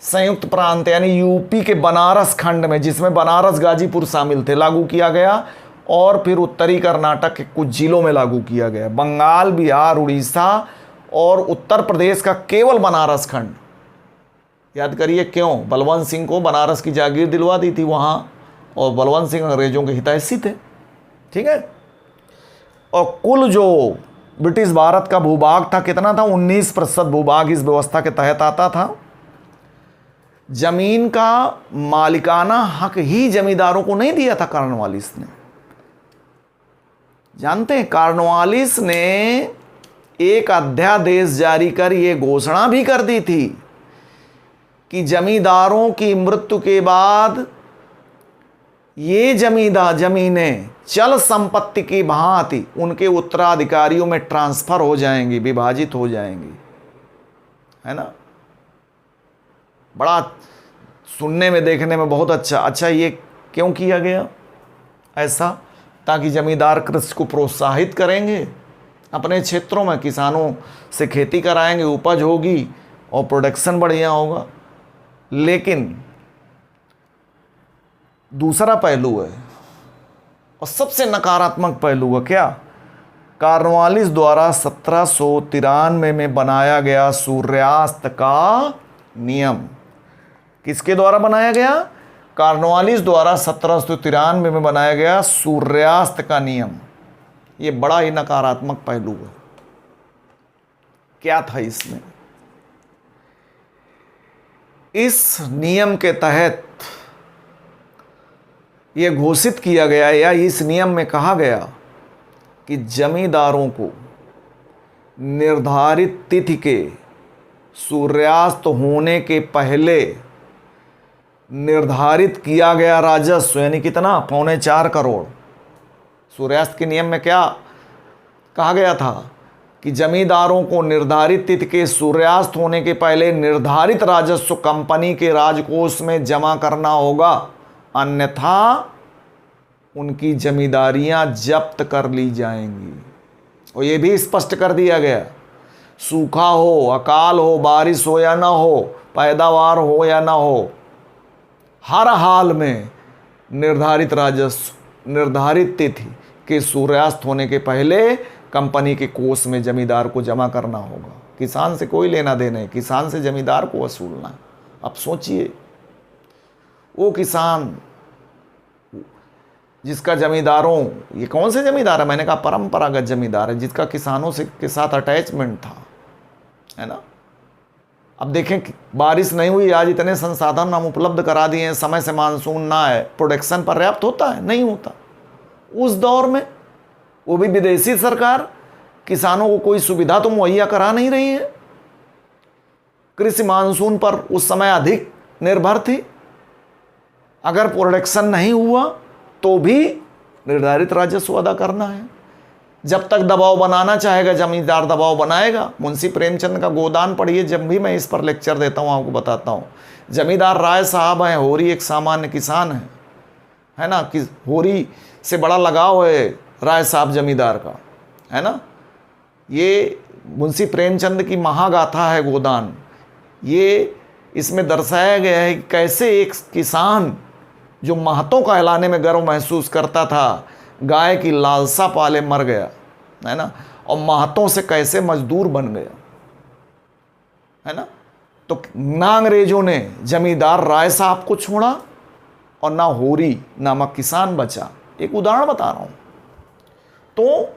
संयुक्त प्रांत यानी यूपी के बनारस खंड में, जिसमें बनारस गाजीपुर शामिल थे, लागू किया गया। और फिर उत्तरी कर्नाटक के कुछ जिलों में लागू किया गया। बंगाल, बिहार, उड़ीसा और उत्तर प्रदेश का केवल बनारस खंड। याद करिए क्यों? बलवंत सिंह को बनारस की जागीर दिलवा दी थी वहाँ, और बलवंत सिंह अंग्रेजों के हितैषी थे। ठीक है। और कुल जो ब्रिटिश भारत का भूभाग था कितना था? 19% भूभाग इस व्यवस्था के तहत आता था। जमीन का मालिकाना हक ही जमींदारों को नहीं दिया था कॉर्नवालिस ने। जानते हैं, कॉर्नवालिस ने एक अध्यादेश जारी कर यह घोषणा भी कर दी थी कि जमींदारों की मृत्यु के बाद ये जमीनें चल संपत्ति की भांति उनके उत्तराधिकारियों में ट्रांसफर हो जाएंगी, विभाजित हो जाएंगी, है ना। बड़ा सुनने में, देखने में बहुत अच्छा। ये क्यों किया गया ऐसा? ताकि जमींदार कृषि को प्रोत्साहित करेंगे, अपने क्षेत्रों में किसानों से खेती कराएंगे, उपज होगी और प्रोडक्शन बढ़िया होगा। लेकिन दूसरा पहलू है, और सबसे नकारात्मक पहलू है क्या? कॉर्नवालिस द्वारा 1793 में बनाया गया सूर्यास्त का नियम। किसके द्वारा बनाया गया? कॉर्नवालिस द्वारा 1793 में बनाया गया सूर्यास्त का नियम। ये बड़ा ही नकारात्मक पहलू है। क्या था इसमें? इस नियम के तहत यह घोषित किया गया, या इस नियम में कहा गया कि जमींदारों को निर्धारित तिथि के सूर्यास्त होने के पहले निर्धारित किया गया राजस्व, यानी कितना? 4.25 करोड़। सूर्यास्त के नियम में क्या कहा गया था कि जमींदारों को निर्धारित तिथि के सूर्यास्त होने के पहले निर्धारित राजस्व कंपनी के राजकोष में जमा करना होगा, अन्यथा उनकी जमींदारियां जब्त कर ली जाएंगी। और ये भी स्पष्ट कर दिया गया, सूखा हो, अकाल हो, बारिश हो या ना हो, पैदावार हो या ना हो, हर हाल में निर्धारित राजस्व निर्धारित तिथि के सूर्यास्त होने के पहले कंपनी के कोष में जमींदार को जमा करना होगा। किसान से कोई लेना देना है, किसान से जमींदार को वसूलना। अब सोचिए, वो किसान जिसका जमींदारों, ये कौन से जमींदार है? मैंने कहा परंपरागत जमींदार है, जिसका किसानों से के साथ अटैचमेंट था, है ना। अब देखें, बारिश नहीं हुई, आज इतने संसाधन हम उपलब्ध करा दिए हैं, समय से मानसून ना है, प्रोडक्शन पर्याप्त होता है? नहीं होता। उस दौर में, वो भी विदेशी सरकार, किसानों को कोई सुविधा तो मुहैया करा नहीं रही है। कृषि मानसून पर उस समय अधिक निर्भर थी। अगर प्रोडक्शन नहीं हुआ तो भी निर्धारित राजस्व अदा करना है। जब तक दबाव बनाना चाहेगा जमींदार दबाव बनाएगा। मुंशी प्रेमचंद का गोदान पढ़िए, जब भी मैं इस पर लेक्चर देता हूँ आपको बताता हूँ। जमींदार राय साहब हैं, होरी एक सामान्य किसान है ना, कि होरी से बड़ा लगाव है राय साहब जमींदार का, है ना। ये मुंशी प्रेमचंद की महागाथा है गोदान। ये इसमें दर्शाया गया है कि कैसे एक किसान जो महतों का कहलाने में गर्व महसूस करता था, गाय की लालसा पाले मर गया, है ना, और महतों से कैसे मजदूर बन गया, है ना। तो ना अंग्रेजों ने जमींदार राय साहब को छोड़ा और ना होरी नामक किसान बचा। एक उदाहरण बता रहा हूं। तो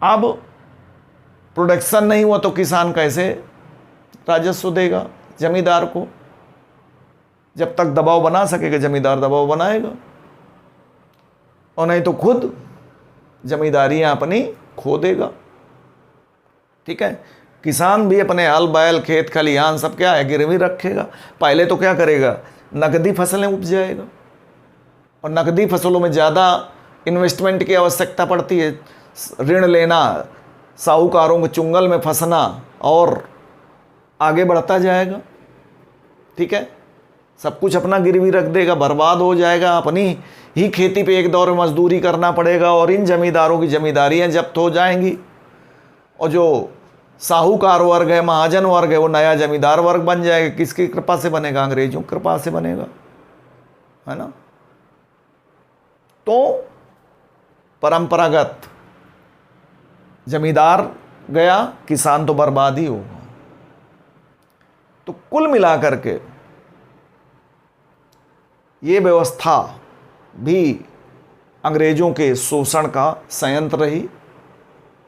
अब प्रोडक्शन नहीं हुआ तो किसान कैसे राजस्व देगा जमींदार को? जब तक दबाव बना सकेगा जमींदार दबाव बनाएगा, और नहीं तो खुद जमींदारियां अपनी खो देगा। ठीक है। किसान भी अपने हल बैल खेत खलिहान सब क्या है गिरवी रखेगा। पहले तो क्या करेगा, नकदी फसलें उपजाएगा, और नकदी फसलों में ज़्यादा इन्वेस्टमेंट की आवश्यकता पड़ती है। ऋण लेना, साहूकारों के चुंगल में फंसना, और आगे बढ़ता जाएगा। ठीक है। सब कुछ अपना गिरवी रख देगा, बर्बाद हो जाएगा। अपनी ही खेती पे एक दौर में मजदूरी करना पड़ेगा, और इन जमींदारों की जमींदारियां जब्त हो जाएंगी, और जो साहूकार वर्ग है, महाजन वर्ग है, वो नया जमींदार वर्ग बन जाएगा। किसकी कृपा से बनेगा? अंग्रेजों की कृपा से बनेगा, है ना। तो परंपरागत जमींदार गया, किसान तो बर्बाद ही होगा। तो कुल मिलाकर के ये व्यवस्था भी अंग्रेजों के शोषण का संयंत्र रही।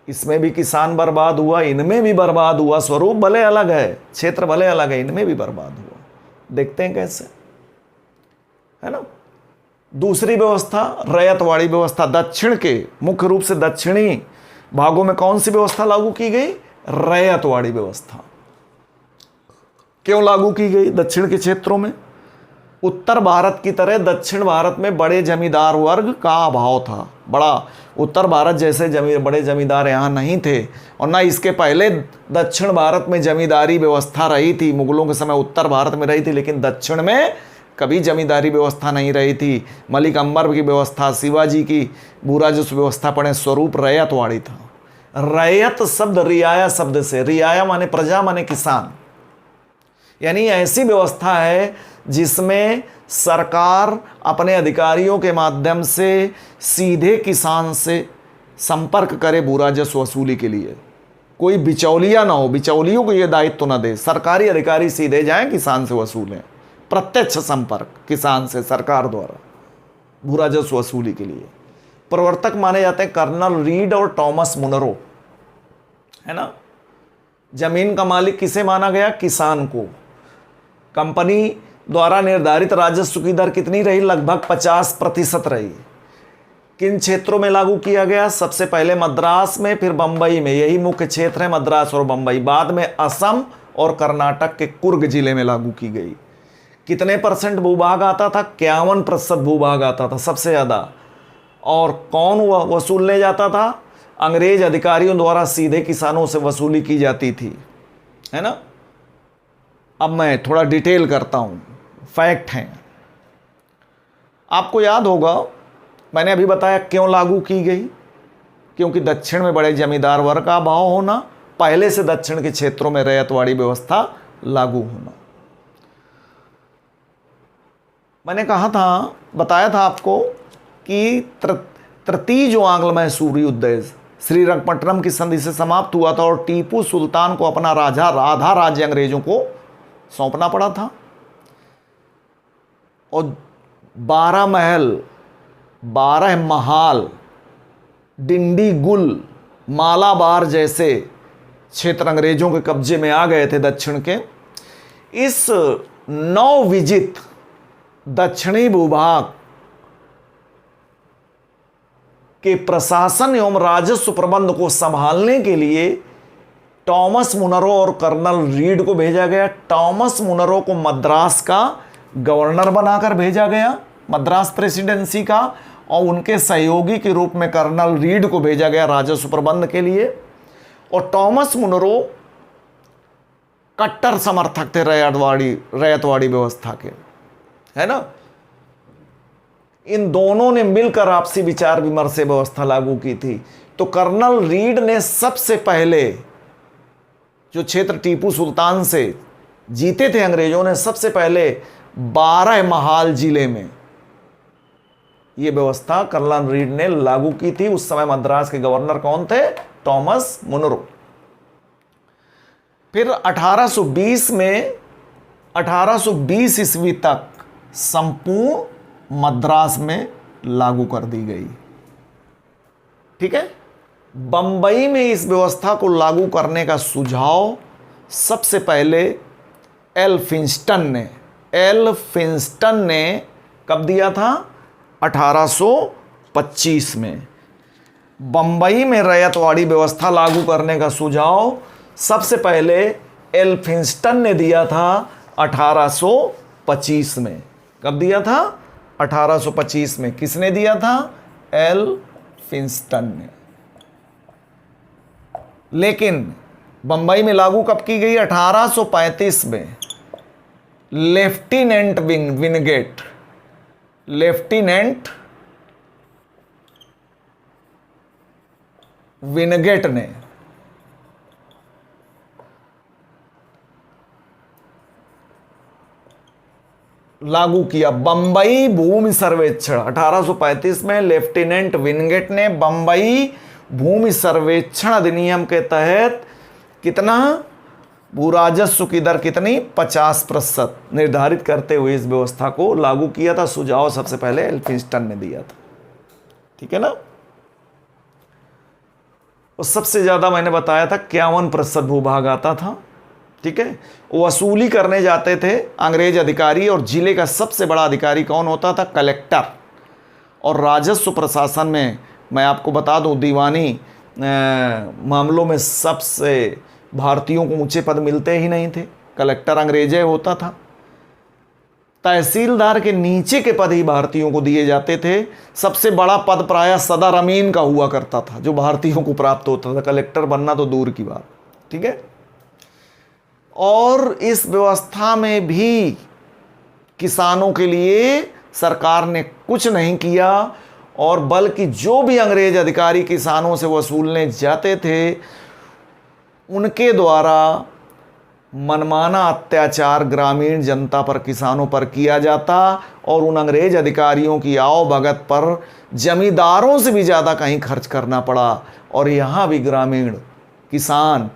इसमें भी किसान बर्बाद हुआ, इनमें भी बर्बाद हुआ। स्वरूप भले अलग है, क्षेत्र भले अलग है, इनमें भी बर्बाद हुआ। देखते हैं कैसे, है ना। दूसरी व्यवस्था रैयतवाड़ी व्यवस्था। दक्षिण के, मुख्य रूप से दक्षिणी भागों में कौन सी व्यवस्था लागू की गई? रैयतवाड़ी व्यवस्था। क्यों लागू की गई दक्षिण के क्षेत्रों में? उत्तर भारत की तरह दक्षिण भारत में बड़े जमींदार वर्ग का अभाव था। बड़ा उत्तर भारत जैसे बड़े जमींदार यहाँ नहीं थे, और ना इसके पहले दक्षिण भारत में जमींदारी व्यवस्था रही थी। मुगलों के समय उत्तर भारत में रही थी, लेकिन दक्षिण में कभी जमींदारी व्यवस्था नहीं रही थी। मलिक अंबर की व्यवस्था, शिवाजी की भूराजस्व व्यवस्था पढ़े, स्वरूप रैयतवाड़ी था। रैयत शब्द रियाया शब्द से, रियाया माने प्रजा माने किसान, यानी ऐसी व्यवस्था है जिसमें सरकार अपने अधिकारियों के माध्यम से सीधे किसान से संपर्क करे भूराजस्व वसूली के लिए। कोई बिचौलिया ना हो, बिचौलियों को यह दायित्व ना दे, सरकारी अधिकारी सीधे जाएं किसान से वसूलें। प्रत्यक्ष संपर्क किसान से सरकार द्वारा भूराजस्व वसूली के लिए। प्रवर्तक माने जाते हैं कर्नल रीड और टॉमस मुनरो, है ना। जमीन का मालिक किसे माना गया? किसान को। कंपनी द्वारा निर्धारित राजस्व की दर कितनी रही? लगभग 50% रही। किन क्षेत्रों में लागू किया गया? सबसे पहले मद्रास में, फिर बंबई में। यही मुख्य क्षेत्र है, मद्रास और बंबई। बाद में असम और कर्नाटक के कुर्ग जिले में लागू की गई। कितने परसेंट भूभाग आता था? 51% भूभाग आता था, सबसे ज़्यादा। और कौन वसूलने जाता था? अंग्रेज अधिकारियों द्वारा सीधे किसानों से वसूली की जाती थी, है ना। अब मैं थोड़ा डिटेल करता हूँ, फैक्ट हैं। आपको याद होगा मैंने अभी बताया क्यों लागू की गई, क्योंकि दक्षिण में बड़े जमींदार वर्ग का अभाव होना, पहले से दक्षिण के क्षेत्रों में रैयतवाड़ी व्यवस्था लागू होना। मैंने कहा था, बताया था आपको कि तृतीय जो आंग्ल मैसूरी युद्ध श्रीरंगपट्टनम की संधि से समाप्त हुआ था, और टीपू सुल्तान को अपना आधा राज्य अंग्रेजों को सौंपना पड़ा था, और 12 महाल, डिंडीगुल, मालाबार जैसे क्षेत्र अंग्रेजों के कब्जे में आ गए थे दक्षिण के। इस नवविजित दक्षिणी भूभाग के प्रशासन एवं राजस्व प्रबंध को संभालने के लिए टॉमस मुनरो और कर्नल रीड को भेजा गया। टॉमस मुनरो को मद्रास का गवर्नर बनाकर भेजा गया, मद्रास प्रेसिडेंसी का, और उनके सहयोगी के रूप में कर्नल रीड को भेजा गया राजस्व प्रबंध के लिए। और टॉमस मुनरो कट्टर समर्थक थे रैयतवाड़ी व्यवस्था के, है ना। इन दोनों ने मिलकर आपसी विचार विमर्श से व्यवस्था लागू की थी। तो कर्नल रीड ने सबसे पहले जो क्षेत्र टीपू सुल्तान से जीते थे अंग्रेजों ने, सबसे पहले 12 महाल जिले में यह व्यवस्था कर्नल रीड ने लागू की थी। उस समय मद्रास के गवर्नर कौन थे? Thomas Munro. फिर 1820 ईस्वी तक संपूर्ण मद्रास में लागू कर दी गई। ठीक है। बंबई में इस व्यवस्था को लागू करने का सुझाव सबसे पहले एल फिंस्टन ने कब दिया था? 1825 में। बंबई में रैयतवाड़ी व्यवस्था लागू करने का सुझाव सबसे पहले एल फिंस्टन ने दिया था 1825 में। कब दिया था? 1825 में। किसने दिया था? एल फिंस्टन ने। लेकिन बंबई में लागू कब की गई? 1835 में। लेफ्टिनेंट विनगेट ने लागू किया बंबई भूमि सर्वेक्षण। 1835 में लेफ्टिनेंट विनगेट ने बंबई भूमि सर्वेक्षण अधिनियम के तहत कितना भू राजस्व की दर कितनी 50% निर्धारित करते हुए इस व्यवस्था को लागू किया था। सुझाव सबसे पहले एल्फिंस्टन ने दिया था। ठीक है ना। और सबसे ज्यादा मैंने बताया था 51% भूभाग आता था। ठीक है। वसूली करने जाते थे अंग्रेज अधिकारी, और जिले का सबसे बड़ा अधिकारी कौन होता था? कलेक्टर। और राजस्व प्रशासन में मैं आपको बता दूं, दीवानी मामलों में सबसे भारतीयों को ऊंचे पद मिलते ही नहीं थे। कलेक्टर अंग्रेजे होता था। तहसीलदार के नीचे के पद ही भारतीयों को दिए जाते थे। सबसे बड़ा पद प्रायः सदर अमीन का हुआ करता था, जो भारतीयों को प्राप्त होता था। कलेक्टर बनना तो दूर की बात। ठीक है। और इस व्यवस्था में भी किसानों के लिए सरकार ने कुछ नहीं किया, और बल्कि जो भी अंग्रेज अधिकारी किसानों से वसूलने जाते थे, उनके द्वारा मनमाना अत्याचार ग्रामीण जनता पर, किसानों पर किया जाता, और उन अंग्रेज अधिकारियों की आओ भगत पर जमींदारों से भी ज़्यादा कहीं खर्च करना पड़ा। और यहाँ भी ग्रामीण किसान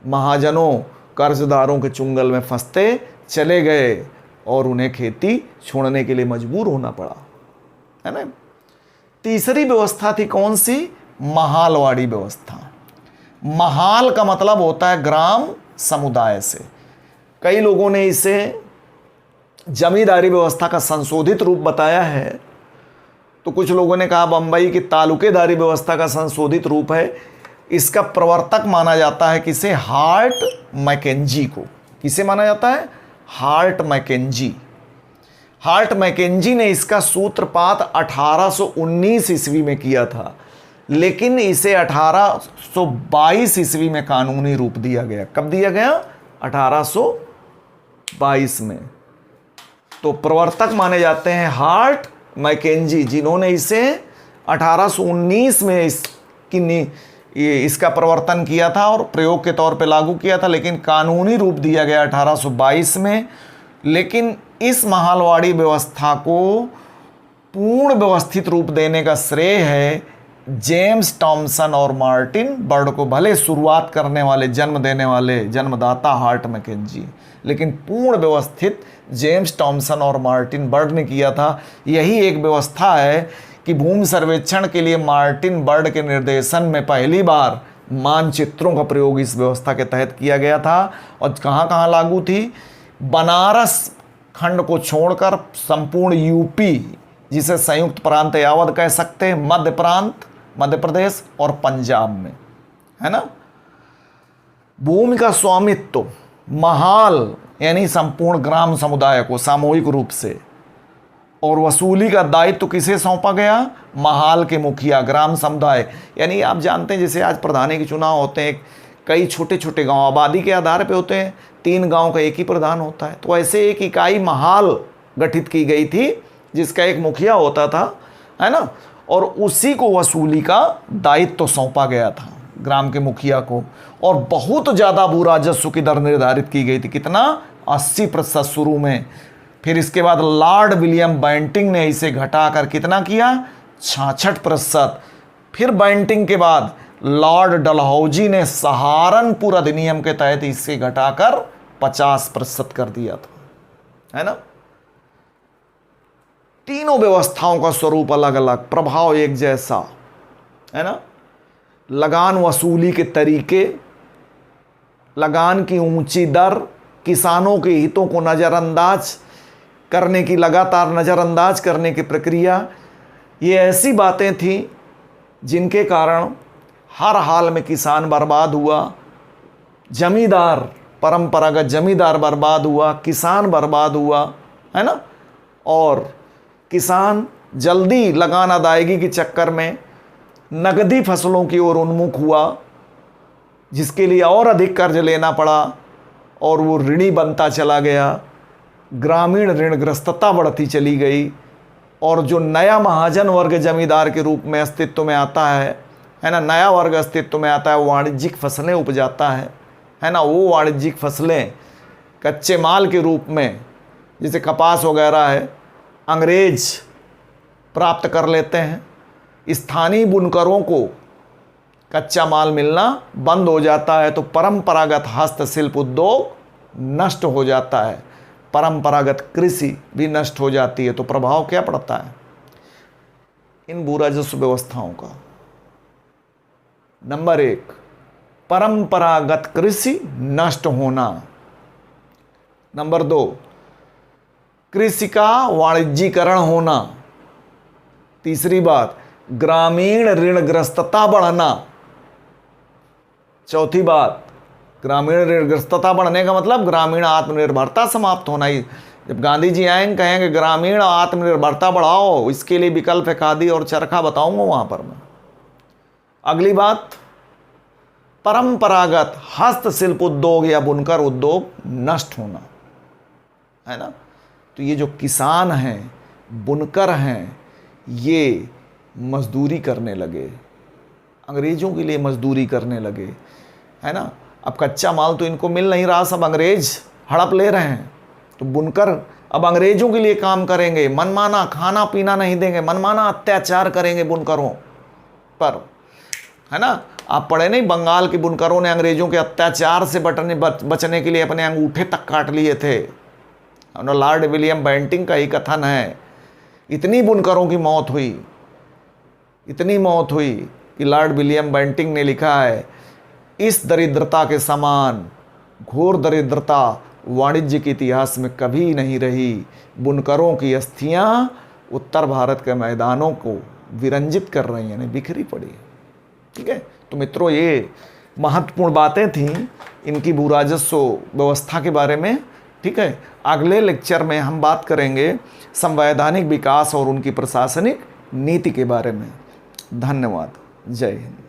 महाजनों कर्जदारों के चुंगल में फंसते चले गए, और उन्हें खेती छोड़ने के लिए मजबूर होना पड़ा, है ना। तीसरी व्यवस्था थी कौन सी? महालवाड़ी व्यवस्था। महाल का मतलब होता है ग्राम समुदाय से। कई लोगों ने इसे जमींदारी व्यवस्था का संशोधित रूप बताया है, तो कुछ लोगों ने कहा बंबई की तालुकेदारी व्यवस्था का संशोधित रूप है। इसका प्रवर्तक माना जाता है किसे? हार्ट मैकेंजी को। किसे माना जाता है? Heart McKenzie. हार्ट मैकेंजी ने इसका सूत्रपात 1819 ईस्वी में किया था, लेकिन इसे 1822 ईस्वी में कानूनी रूप दिया गया। कब दिया गया? 1822 में। तो प्रवर्तक माने जाते हैं हार्ट मैकेंजी, जिन्होंने इसे 1819 में इसका प्रवर्तन किया था और प्रयोग के तौर पे लागू किया था, लेकिन कानूनी रूप दिया गया 1822 में। लेकिन इस महालवाड़ी व्यवस्था को पूर्ण व्यवस्थित रूप देने का श्रेय है जेम्स टॉमसन और मार्टिन बर्ड को। भले शुरुआत करने वाले, जन्म देने वाले जन्मदाता हार्ट मैकेंजी, लेकिन पूर्ण व्यवस्थित जेम्स टॉमसन और मार्टिन बर्ड ने किया था। यही एक व्यवस्था है कि भूमि सर्वेक्षण के लिए मार्टिन बर्ड के निर्देशन में पहली बार मानचित्रों का प्रयोग इस व्यवस्था के तहत किया गया था। और कहाँ कहाँ लागू थी? बनारस खंड को छोड़कर संपूर्ण यूपी, जिसे संयुक्त प्रांत यावत कह सकते हैं, मध्य प्रांत, मध्य प्रदेश और पंजाब में, है ना। भूमि का स्वामित्व महाल यानी संपूर्ण ग्राम समुदाय को सामूहिक रूप से, और वसूली का दायित्व किसे सौंपा गया, महाल के मुखिया, ग्राम समुदाय। यानी आप जानते हैं जैसे आज प्रधानी के चुनाव होते हैं, कई छोटे छोटे गांव आबादी के आधार पे होते हैं, 3 गांव का एक ही प्रधान होता है, तो ऐसे एक इकाई महाल गठित की गई थी जिसका एक मुखिया होता था, है ना, और उसी को वसूली का दायित्व सौंपा गया था ग्राम के मुखिया को। और बहुत ज़्यादा भू राजस्व की दर निर्धारित की गई थी, कितना, 80% शुरू में। फिर इसके बाद लॉर्ड विलियम बेंटिंग ने इसे घटाकर कितना किया, 66%। फिर बेंटिंग के बाद लॉर्ड डलहौजी ने सहारनपुर अधिनियम के तहत इसे घटाकर 50% कर दिया था, है ना। तीनों व्यवस्थाओं का स्वरूप अलग अलग, प्रभाव एक जैसा, है ना। लगान वसूली के तरीके, लगान की ऊंची दर, किसानों के हितों को नज़रअंदाज करने की, लगातार नज़रअंदाज करने की प्रक्रिया, ये ऐसी बातें थीं जिनके कारण हर हाल में किसान बर्बाद हुआ, जमींदार, परंपरागत जमींदार बर्बाद हुआ, किसान बर्बाद हुआ, है ना। और किसान जल्दी लगान अदायगी के चक्कर में नकदी फसलों की ओर उन्मुख हुआ, जिसके लिए और अधिक कर्ज लेना पड़ा और वो ऋणी बनता चला गया। ग्रामीण ऋणग्रस्तता बढ़ती चली गई, और जो नया महाजन वर्ग जमींदार के रूप में अस्तित्व में आता है ना, नया वर्ग अस्तित्व में आता है, वो वाणिज्यिक फसलें उपजाता है ना। वो वाणिज्यिक फसलें कच्चे माल के रूप में, जैसे कपास वगैरह है, अंग्रेज प्राप्त कर लेते हैं। स्थानीय बुनकरों को कच्चा माल मिलना बंद हो जाता है, तो परंपरागत हस्तशिल्प उद्योग नष्ट हो जाता है, परंपरागत कृषि भी नष्ट हो जाती है। तो प्रभाव क्या पड़ता है इन भू राजस्व व्यवस्थाओं का? नंबर 1, परंपरागत कृषि नष्ट होना। नंबर 2, कृषि का वाणिज्यीकरण होना। तीसरी बात, ग्रामीण ऋणग्रस्तता बढ़ना। चौथी बात, ग्रामीण ऋणग्रस्तता बढ़ने का मतलब ग्रामीण आत्मनिर्भरता समाप्त होना। ही जब गांधी जी आएंगे कहेंगे ग्रामीण आत्मनिर्भरता बढ़ाओ, इसके लिए विकल्प है खादी और चरखा बताऊंगा वहां पर मैं। अगली बात, परंपरागत हस्तशिल्प उद्योग या बुनकर उद्योग नष्ट होना, है ना। तो ये जो किसान हैं, बुनकर हैं, ये मजदूरी करने लगे, अंग्रेजों के लिए मजदूरी करने लगे, है ना। अब कच्चा माल तो इनको मिल नहीं रहा, सब अंग्रेज हड़प ले रहे हैं, तो बुनकर अब अंग्रेजों के लिए काम करेंगे, मनमाना खाना पीना नहीं देंगे, मनमाना अत्याचार करेंगे बुनकरों पर, है ना। आप पढ़े नहीं, बंगाल के बुनकरों ने अंग्रेजों के अत्याचार से बचने के लिए अपने अंगूठे तक काट लिए थे। लॉर्ड विलियम बेंटिंग का ही कथन है। इतनी बुनकरों की मौत हुई, इतनी मौत हुई कि लॉर्ड विलियम बेंटिंग ने लिखा है, इस दरिद्रता के समान घोर दरिद्रता वाणिज्य के इतिहास में कभी नहीं रही। बुनकरों की अस्थियां उत्तर भारत के मैदानों को विरंजित कर रही हैं, बिखरी पड़ी। ठीक है, तो मित्रों ये महत्वपूर्ण बातें थीं इनकी भू राजस्व व्यवस्था के बारे में। ठीक है, अगले लेक्चर में हम बात करेंगे संवैधानिक विकास और उनकी प्रशासनिक नीति के बारे में। धन्यवाद। जय हिंद।